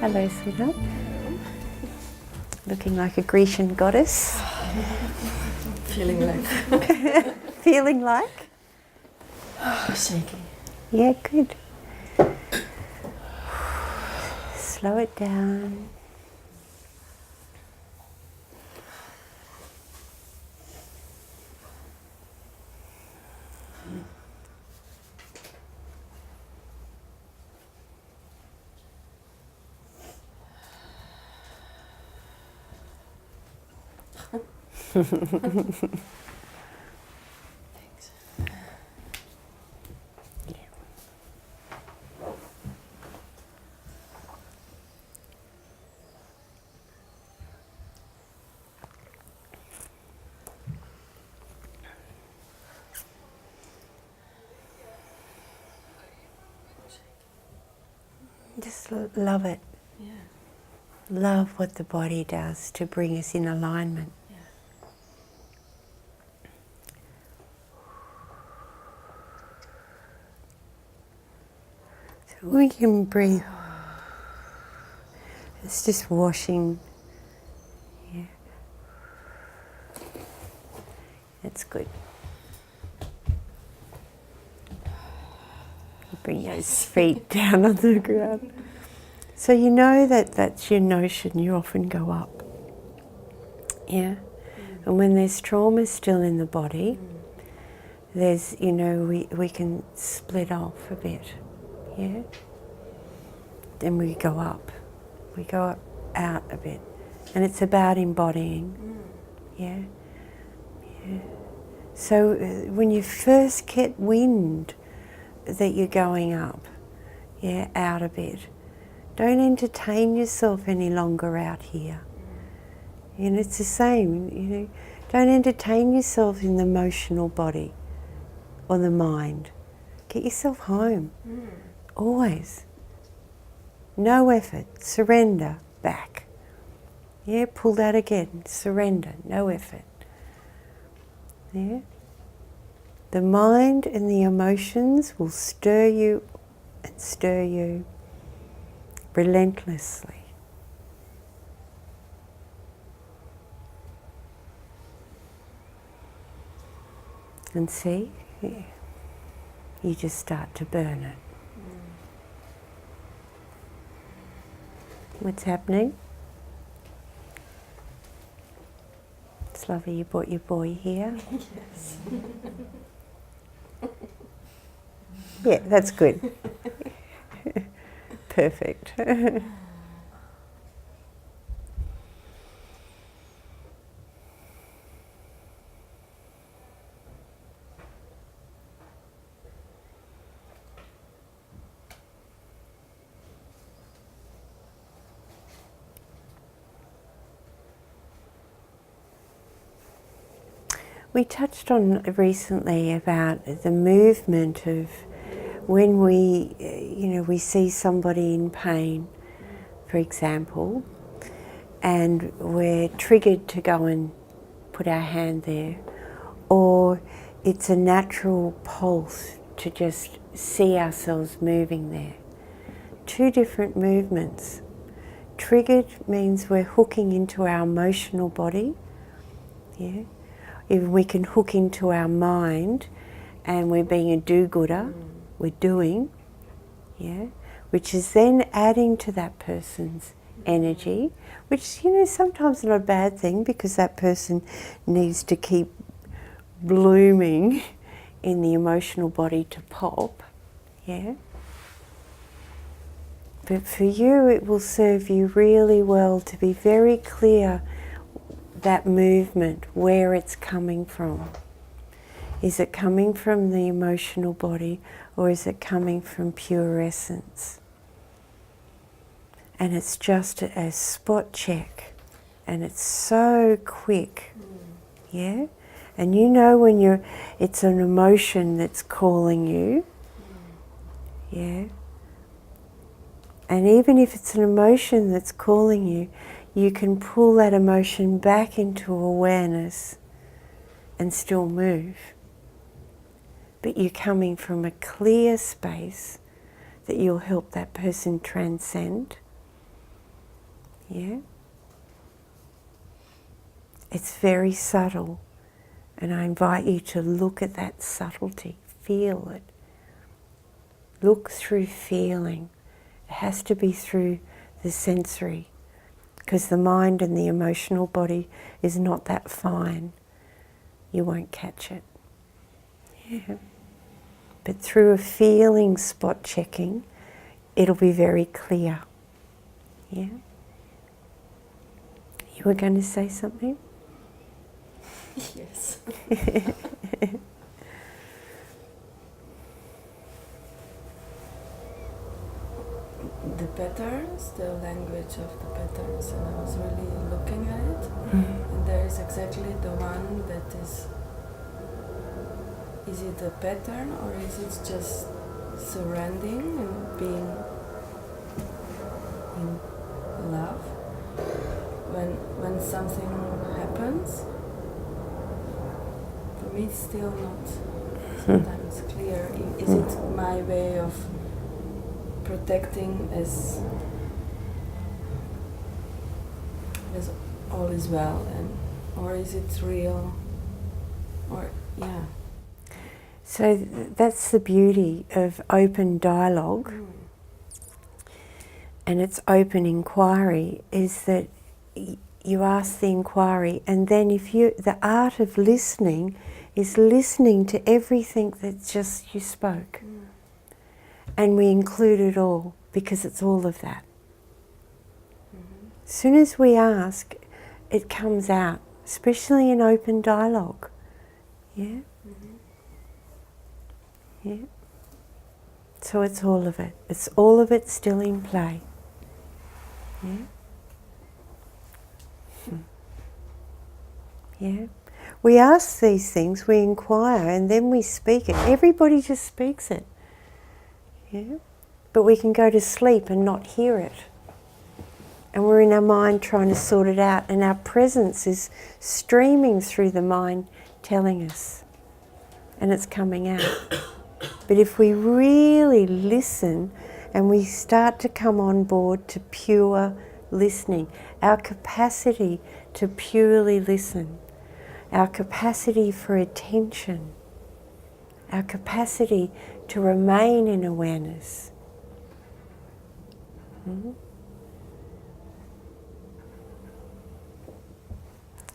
Hello, sweetheart. Looking like a Grecian goddess. Feeling like. Feeling like? Shaky. Yeah, good. Slow it down. Thanks. Just love it. Yeah. Love what the body does to bring us in alignment. Yeah. So we can breathe. It's just washing. Yeah. That's good. Bring those feet down on the ground. So you know that that's your notion, you often go up. Yeah? And when there's trauma still in the body, there's, you know, we can split off a bit. Yeah? Then we go up. We go up, out a bit. And it's about embodying. Yeah? Yeah. So when you first get wind that you're going up, yeah, out a bit, don't entertain yourself any longer out here. You know, it's the same, you know, don't entertain yourself in the emotional body or the mind. Get yourself home, always. No effort, surrender, back. Yeah, pull that again, surrender, no effort. Yeah. The mind and the emotions will stir you and stir you relentlessly. And see, you just start to burn it. What's happening? It's lovely you brought your boy here. Yes. Yeah, that's good. Perfect. We touched on recently about the movement of when we, you know, we see somebody in pain, for example, and we're triggered to go and put our hand there, or it's a natural pulse to just see ourselves moving there. Two different movements. Triggered means we're hooking into our emotional body, yeah. Even we can hook into our mind and we're being a do-gooder, we're doing, yeah, which is then adding to that person's energy, which, you know, sometimes not a bad thing because that person needs to keep blooming in the emotional body to pop, yeah. But for you, it will serve you really well to be very clear that movement, where it's coming from. Is it coming from the emotional body or is it coming from pure essence? And it's just a spot check and it's so quick, yeah? And you know when it's an emotion that's calling you, yeah? And even if it's an emotion that's calling you, you can pull that emotion back into awareness and still move. But you're coming from a clear space that you'll help that person transcend. Yeah? It's very subtle, and I invite you to look at that subtlety, feel it. Look through feeling. It has to be through the sensory, because the mind and the emotional body is not that fine. You won't catch it. Yeah. But through a feeling spot checking, it'll be very clear. Yeah? You were going to say something? Yes. The patterns, the language of the patterns, and I was really looking at it. And there is exactly the one that is it a pattern or is it just surrendering and being in love? When something happens, for me it's still not sometimes clear. Is it my way of protecting as all is well, or is it real? Or yeah. So that's the beauty of open dialogue and its open inquiry, is that you ask the inquiry, and then the art of listening is listening to everything that just you spoke. And we include it all, because it's all of that. As soon as we ask, it comes out, especially in open dialogue. Yeah? Yeah? So it's all of it. It's all of it still in play. Yeah? Yeah? We ask these things, we inquire, and then we speak it. Everybody just speaks it. Yeah? But we can go to sleep and not hear it. And we're in our mind trying to sort it out, and our presence is streaming through the mind telling us, and it's coming out. But if we really listen and we start to come on board to pure listening, our capacity to purely listen, our capacity for attention, our capacity to remain in awareness.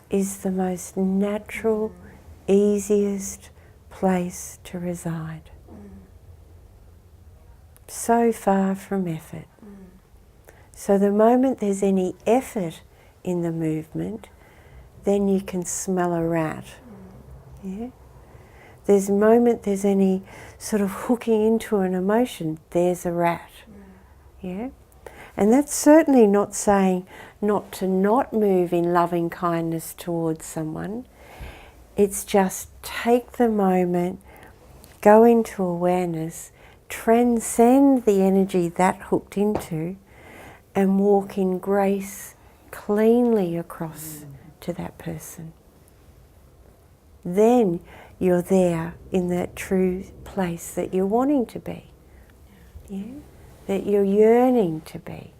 Is the most natural, easiest place to reside. So far from effort. So the moment there's any effort in the movement, then you can smell a rat. Yeah? There's a moment there's any sort of hooking into an emotion, there's a rat. Yeah? And that's certainly not saying not to not move in loving kindness towards someone. It's just take the moment, go into awareness, transcend the energy that hooked into, and walk in grace cleanly across to that person. Then you're there in that true place that you're wanting to be. Yeah? That you're yearning to be.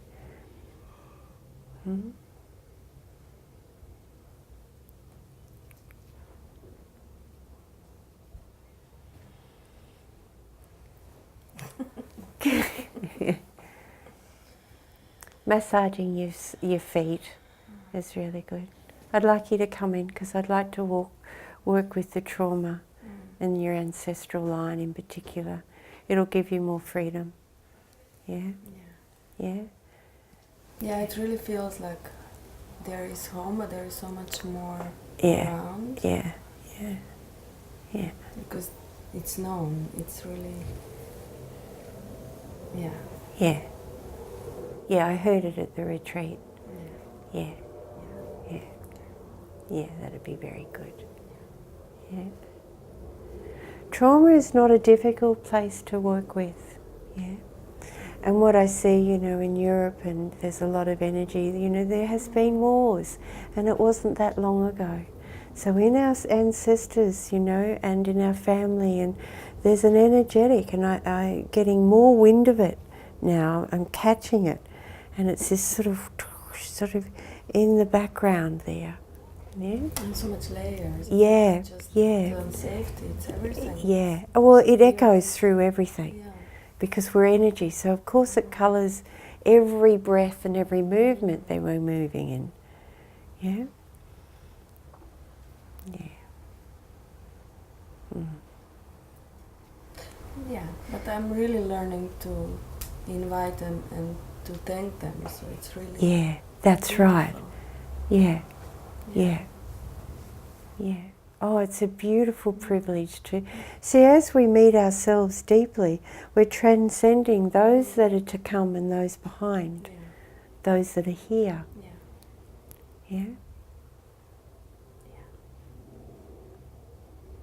Massaging your feet is really good. I'd like you to come in, because I'd like to work with the trauma and your ancestral line in particular. It'll give you more freedom. Yeah? Yeah? Yeah, it really feels like there is home, but there is so much more around. Yeah, yeah, yeah. Because it's known, it's really, yeah. Yeah. Yeah, I heard it at the retreat. Yeah. Yeah. Yeah, that'd be very good. Yeah. Trauma is not a difficult place to work with. Yeah. And what I see, in Europe, and there's a lot of energy, there has been wars, and it wasn't that long ago. So in our ancestors, and in our family, and there's an energetic, and I'm getting more wind of it now. I'm catching it, and it's this sort of sort of in the background there. Yeah. And so much layers. Yeah, It's not just yeah. safety, it's everything. Yeah. Well, it echoes through everything Yeah. because we're energy. So of course it colours every breath and every movement that we're moving in. Yeah. Yeah. Mm. Yeah, but I'm really learning to invite them and to thank them. So it's really Yeah, that's beautiful. right. Yeah. Yeah. Yeah. Oh, it's a beautiful privilege to see. As we meet ourselves deeply, we're transcending those that are to come and those behind, Yeah. those that are here. Yeah. Yeah.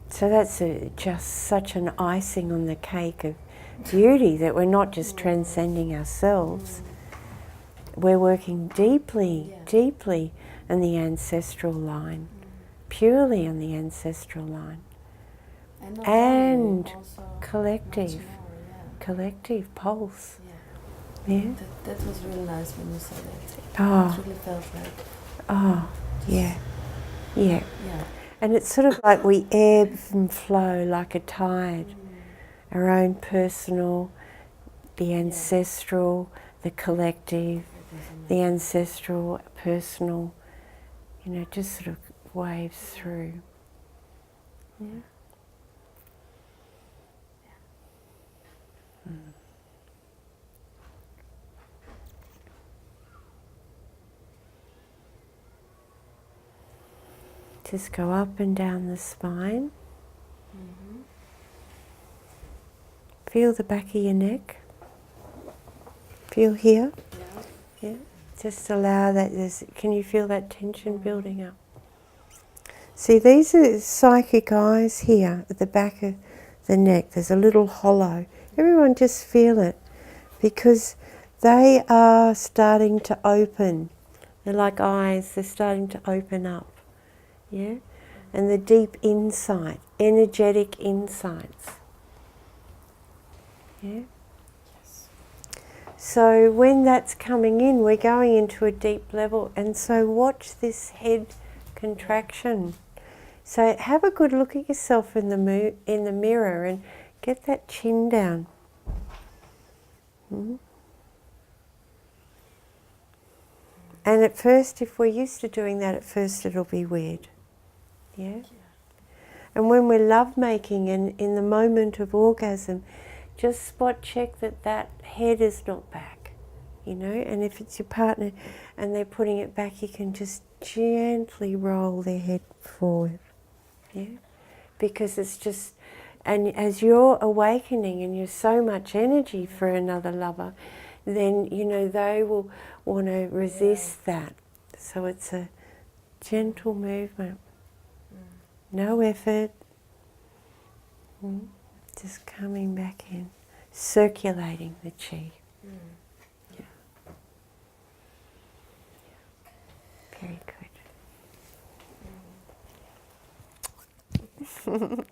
So that's just such an icing on the cake of beauty that we're not just transcending ourselves. We're working deeply, deeply in the ancestral line, purely on the ancestral line. And, not And only, also collective, much more, collective pulse. Yeah. Yeah. That was really nice when you said it. Oh. It really felt like. Oh, yeah. Yeah. Yeah. And it's sort of like we ebb and flow like a tide. Our own personal, the ancestral, the collective, the ancestral, personal, you know, just sort of waves through. Yeah. Mm. Just go up and down the spine. Mm-hmm. Feel the back of your neck. Feel here. Yeah. Yeah. Just allow that. Can you feel that tension building up? See, these are psychic eyes here at the back of the neck. There's a little hollow. Everyone just feel it because they are starting to open. They're like eyes. They're starting to open up. Yeah? And the deep insight, energetic insights. Yeah? Yes. So when that's coming in, we're going into a deep level, and so watch this head contraction. So have a good look at yourself in the mirror and get that chin down. Mm-hmm. And at first, if we're used to doing that, at first it'll be weird. Yeah? And when we're lovemaking and in the moment of orgasm, just spot check that that head is not back, you know, and if it's your partner and they're putting it back, you can just gently roll their head forward, yeah, because it's just, and as you're awakening and you're so much energy for another lover, then, you know, they will want to resist that. So it's a gentle movement, no effort. Just coming back in, circulating the chi. Yeah. Very good.